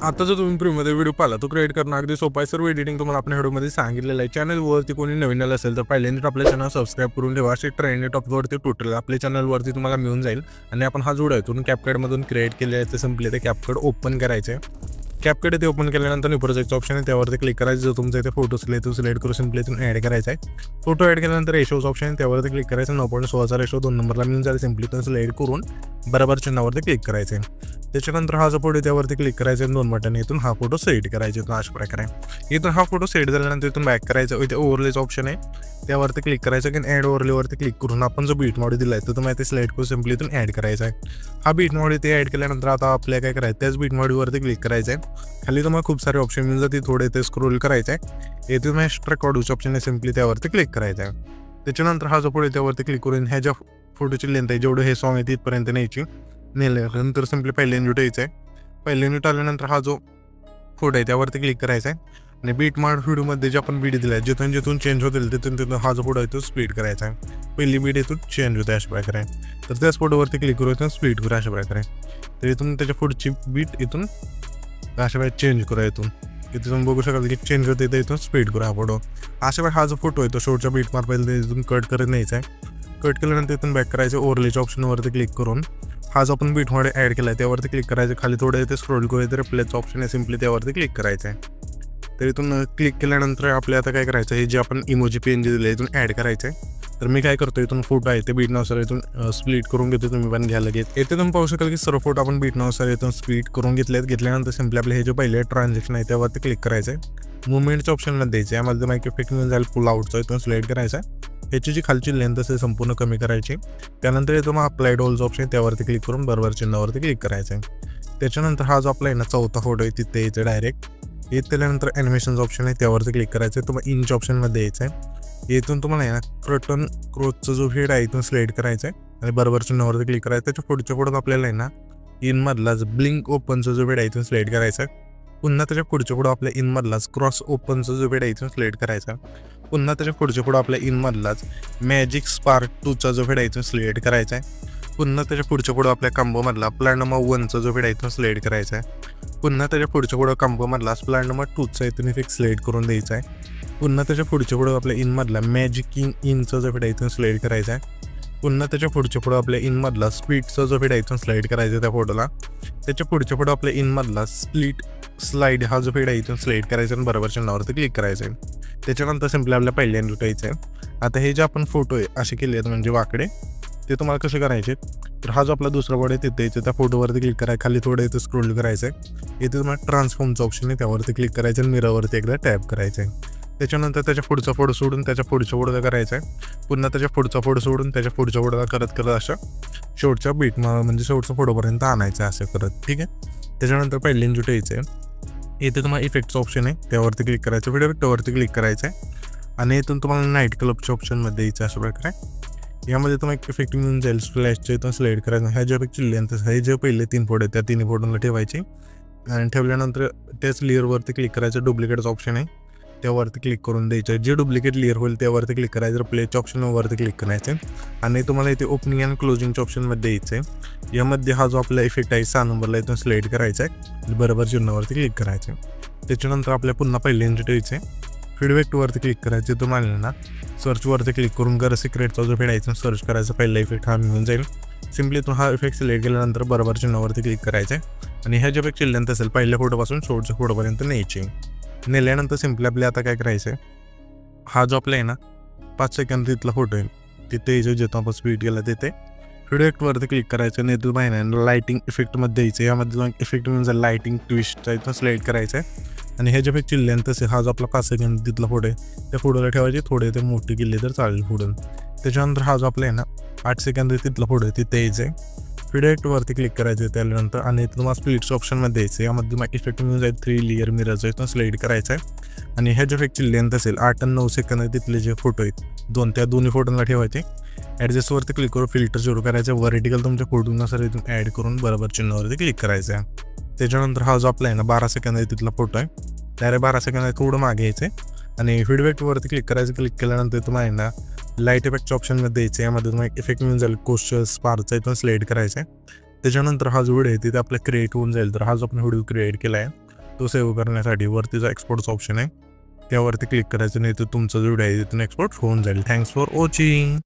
आता जर तुम्ही फ्रीमध्ये व्हिडिओ पाहिला तो क्रिएट करणं अगदी सोपं आहे. सर्व एडिटिंग तुम्हाला आपल्या व्हिडिओमध्ये सांगितलेलं आहे. चॅनलवरती कोणी नवीन आलं असेल तर पहिल्यांदा आपल्या चॅनल सबस्क्राईब करून ठेवा. असे ट्रेंड टॉपवरती टोटल आपल्या चॅनलवरती तुम्हाला मिळून जाईल. आणि आपण हा व्हिडिओ इथून कॅपकटमधून क्रिएट केले आहे ते सिम्पली ते कॅपकट ओपन करायचे आहे. कॅपकट ते ओपन केल्यानंतर प्रोजेक्टचं ऑप्शन आहे त्यावरती क्लिक करायचं. जो तुमचा इथे फोटो असेल तो सिलेक्ट करून सिम्पली इथून ॲड करायचा आहे. फोटो ॲड केल्यानंतर रेशोचं ऑप्शन आहे त्यावरती क्लिक करायचं. 9.16चा रेशो 2 नंबरला मिळून जाईल. सिम्पली इथून सिलेक्ट करून बरोबर चिन्हावरती क्लिक करायचं आहे. त्याच्यानंतर हा जो फोटो त्यावरती क्लिक करायचा आहे. 2 बटन इथून हा फोटो सेट करायचा आहे. अशा प्रकारे इथून हा फोटो सेट झाल्यानंतर इथून बॅक करायचं. इथे ओव्हरलेचं ऑप्शन आहे त्यावरती क्लिक करायचं की ॲड ओव्हरलेवरती क्लिक करून आपण जो बीट मॉड दिला आहे तो तुम्हाला ते सिलेक्ट करून सिम्पली इथून ॲड करायचा आहे. हा बीट मॉड इथे ॲड केल्यानंतर आता आपल्याला काय करायचं त्याच बीट मॉडवरती क्लिक करायचं आहे. खाली तुम्हाला खूप सारे ऑप्शन मिळून जातील. थोडे ते स्क्रोल करायचं आहे. इथे तुम्हाला एक्स्ट्रा कॉडूचं ऑप्शन आहे सिम्पली त्यावरती क्लिक करायचं आहे. त्याच्यानंतर हा जो फोटो त्यावरती क्लिक करून ह्या ज्या फोटोची लेंथ आहे जेवढं हे सॉंग आहे तिथपर्यंत न्यायची. नेल्यानंतर सिम्पली पहिल्या युनिट यायचं आहे. पहिल्या युनिट आल्यानंतर हा जो फोटो आहे त्यावरती क्लिक करायचा आहे. आणि बीट मार्ड व्हिडिओमध्ये जे आपण बीट दिला आहे जिथून जिथून चेंज होतील तिथून हा जो फोटो आहे तो स्पीड करायचा आहे. पहिली बीट इथून चेंज होते अशा प्रकारे. तर त्याच फोटोवरती क्लिक करू इथून स्पीड करू अशा प्रकारे. तर इथून त्याच्या पुढची बीट इथून अशा प्रकारे चेंज करा. इथून तुम्ही बघू शकाल की चेंज होते तर इथून स्पीड करा हा फोटो. अशा वेळी हा जो फोटो आहे तो शेवटच्या बीट मार्क पहिले इथून कट करत न्यायचा आहे. कट केल्यानंतर इथून बॅक करायचं. ओव्हरलेच्या ऑप्शनवरती क्लिक करून हा जो आपण बीटमध्ये ॲड केला आहे त्यावरती क्लिक करायचं. खाली थोडं इथे स्क्रोल करू तर रिप्लेचं ऑप्शन आहे सिम्पली त्यावरती क्लिक करायचं आहे. तर इथून क्लिक केल्यानंतर आपल्याला आता काय करायचं आहे जे आपण इमोजी PNG दिले इथून ॲड करायचं आहे. तर मी काय करतो इथून फोटो आहे ते बीट नावानुसार इथून स्प्लिट करून घेतो. तुम्ही पण घ्यायला घेत इथे तुम्ही पाहू शकाल की सर्व फोटो आपण बीट नावानुसार इथून स्प्लिट करून घेतल्यानंतर सिम्पली आपले हे जे पहिले ट्रान्झॅक्शन आहे त्यावरती क्लिक करायचं आहे. मुवमेंटच्या ऑप्शनला द्यायचं आहे. यामध्ये माईक इफेक्ट मिळून जाईल. पुल आउटचा इथून सिलेक्ट करायचा आहे. ह्याची जी खालची लेंथ असेल संपूर्ण कमी करायची. त्यानंतर येतो मग अप्लाइड ऑलचं ऑप्शन त्यावरती क्लिक करून बरोबर चिन्हावरती क्लिक करायचं आहे. त्याच्यानंतर हा जो आपला आहे ना चौथा फोटो आहे तिथे यायचं डायरेक्ट. येत त्यानंतर ॲनिमेशनचं ऑप्शन आहे त्यावरती क्लिक करायचं आहे. तुम्हाला इंच ऑप्शनमध्ये यायचं आहे. येथून तुम्हाला आहे ना क्रटन क्रोचचा जो हेड आहे इथून सिलेक्ट करायचा आहे आणि बरोबर चिन्हावरती क्लिक करायचं. त्याच्या पुढच्या पुढे आपल्याला आहे ना इनमधलाच ब्लिंक ओपनचा जो हेड आहे इथून सिलेक्ट करायचा आहे. पुन्हा त्याच्या पुढच्या पुढं आपल्या इनमधलाच क्रॉस ओपनचा जो हेड आहे इथून सिलेक्ट करायचा. पुन्हा त्याच्या पुढच्या पुढं आपल्या इनमधलाच मॅजिक स्पार्क 2चा जो हेड आहे इथून सिलेक्ट करायचा आहे. पुन्हा त्याच्या पुढच्या पुढं आपल्या कॉम्बोमधला प्लॅन नंबर 1चा जो हेड आहे इथून सिलेक्ट करायचा आहे. पुन्हा त्याच्या पुढच्या पुढं कॉम्बोमधला प्लॅन नंबर 2चा इथून इफेक्ट सिलेक्ट करून द्यायचा आहे. पुन्हा त्याच्या पुढच्या पुढं आपल्या इनमधला मॅजिक इनचा जो हेड आहे इथून सिलेक्ट करायचा आहे. पुन्हा त्याच्या पुढच्या पुढं आपल्या इनमधला स्पीडचा जो हेड आहे इथून सिलेक्ट करायचा आहे त्या फोटोला. त्याच्या पुढच्या पुढं आपल्या इनमधला स्लाइड हा जो हेड आहे इथून सिलेक्ट करायचा आणि बरोबर चिन्हावरती क्लिक करायचं आहे. त्याच्यानंतर सिम्पली आपल्या पहिल्यांदा लुटायचं आहे. आता हे जे आपण फोटो आहे असे केले आहेत म्हणजे वाकडे ते तुम्हाला कसे करायचे. तर हा जो आपला दुसरा फोटो आहे तिथे यायचं त्या फोटोवरती क्लिक करायचं. खाली थोडं इथे स्क्रोल करायचं आहे. इथे तुम्हाला ट्रान्सफॉर्मचं ऑप्शन आहे त्यावरती क्लिक करायचं आणि मिररवरती एकदा टॅप करायचं आहे. त्याच्यानंतर त्याच्या पुढचा फोटो सोडून त्याच्या पुढच्या फोटोला करायचा आहे. पुन्हा त्याच्या पुढचा फोटो सोडून त्याच्या पुढच्या फोटोला करत अशा शेवटच्या बीट म्हणजे शेवटच्या फोटोपर्यंत आणायचं आहे असं करत. ठीक आहे. त्याच्यानंतर पहिल्यांदा जुट यायचं आहे. इथे तुम्हाला इफेक्टचं ऑप्शन आहे त्यावरती क्लिक करायचं. व्हिडिओ इफेक्टवरती क्लिक करायचं आहे आणि इथून तुम्हाला नाईट क्लबच्या ऑप्शनमध्ये यायचं अशा प्रकारे. यामध्ये तुम्हाला एक इफेक्ट मिळून जाईल. फ्लॅशच्या इथून सिलेक्ट करायचं. ह्या ज्या इफेक्टची लेंथ हे जे पहिले 3 फोटो आहेत त्या 3 फोटोला ठेवायचे आणि ठेवल्यानंतर त्याच लेअरवरती क्लिक करायचं. डुप्लिकेटचं ऑप्शन आहे त्यावरती क्लिक करून द्यायचं. जे डुप्लिकेट लेअर होईल त्यावरती क्लिक करायचं. प्लेच्या ऑप्शनवरती क्लिक करायचं आणि तुम्हाला इथे ओपनिंग अँड क्लोजिंगच्या ऑप्शनमध्ये यायचं आहे. यामध्ये हा जो आपला इफेक्ट आहे 6 नंबरला इथून सिलेक्ट करायचा आहे. बरोबर चिन्हावरती क्लिक करायचं. त्याच्यानंतर आपल्या पुन्हा पहिल्यांदा ठेवायचं आहे. फीडबॅकवरती क्लिक करायचं. तुम्हाला ना सर्चवरती क्लिक करून गर सिक्रेटचा जो फेड आहे सर्च करायचा. पहिला इफेक्ट हा मिळून जाईल. सिम्पली तो हा इफेक्ट सिलेक्ट केल्यानंतर बरोबर चिन्हावरती क्लिक करायचं आहे आणि ह्या जे इफेक्ट लेंथ असेल पहिल्या फोटोपासून शेवटच्या फोटोपर्यंत न्यायची. नेल्यानंतर सिम्पली आपल्या आता काय करायचं आहे हा जो आपला आहे ना 5 सेकंद तिथला फोटो आहे तिथे जिथं आपण स्पीड केला तिथे फीडबॅकवरती क्लिक करायचं आणि इथून पाहिजे लाईटिंग इफेक्टमध्ये द्यायचं. यामध्ये इफेक्ट म्हणजे लाईटिंग ट्विस्टचा इथं सिलेक्ट करायचं आहे आणि ह्या जे इफेक्टची लेंथ असेल हा जो आपला 5 सेकंद तिथला फोटो आहे त्या फोटोला ठेवायचे. थोडे ते मोठे केले तर चालेल पुढून. त्याच्यानंतर हा जो आपला आहे ना 8 सेकंद तिथला फोटो आहे तिथे यायचं आहे. फीडबॅकवरती क्लिक करायचं त्यानंतर आणि तुम्हाला स्प्लिट्स ऑप्शनमध्ये द्यायचं. यामध्ये तुम्हाला इफेक्ट मिळून जाईल 3 लेअर मिररचं इथून सिलेक्ट करायचं आहे आणि ह्या जे इफेक्टची लेंथ असेल 8 आणि 9 सेकंद तिथले जे फोटो आहेत त्या दोन्ही फोटोला ठेवायचे. ॲडजस्टवरती क्लिक करून फिल्टर सुरू करायचं. व्हर्टिकल तुमच्या फोटोनुसार इथून ॲड करून बरोबर चिन्हावरती क्लिक करायचं आहे. त्याच्यानंतर हा जो आपला आहे ना 12 सेकंद आहे तिथला फोटो आहे डायरेक्ट 12 सेकंद थोडं मागे यायचं आहे आणि फीडबॅकवरती क्लिक करायचं. क्लिक केल्यानंतर तुम्हाला ना लाईट इफेक्टच्या ऑप्शनमध्ये द्यायचं. यामध्ये तुम्हाला इफेक्ट मिळून जाईल कोस्टर स्पार्कचा इथून सिलेक्ट करायचं आहे. त्याच्यानंतर हा जो व्हिडिओ आहे तिथे आपला क्रिएट होऊन जाईल. तर हा जो आपण व्हिडिओ क्रिएट केला आहे तो सेव्ह करण्यासाठी वरती जो एक्सपोर्टचा ऑप्शन आहे त्यावरती क्लिक करायचं, नाही तर तुमचा जो व्हिडिओ आहे तिथून एक्सपोर्ट होऊन जाईल. Thanks for watching.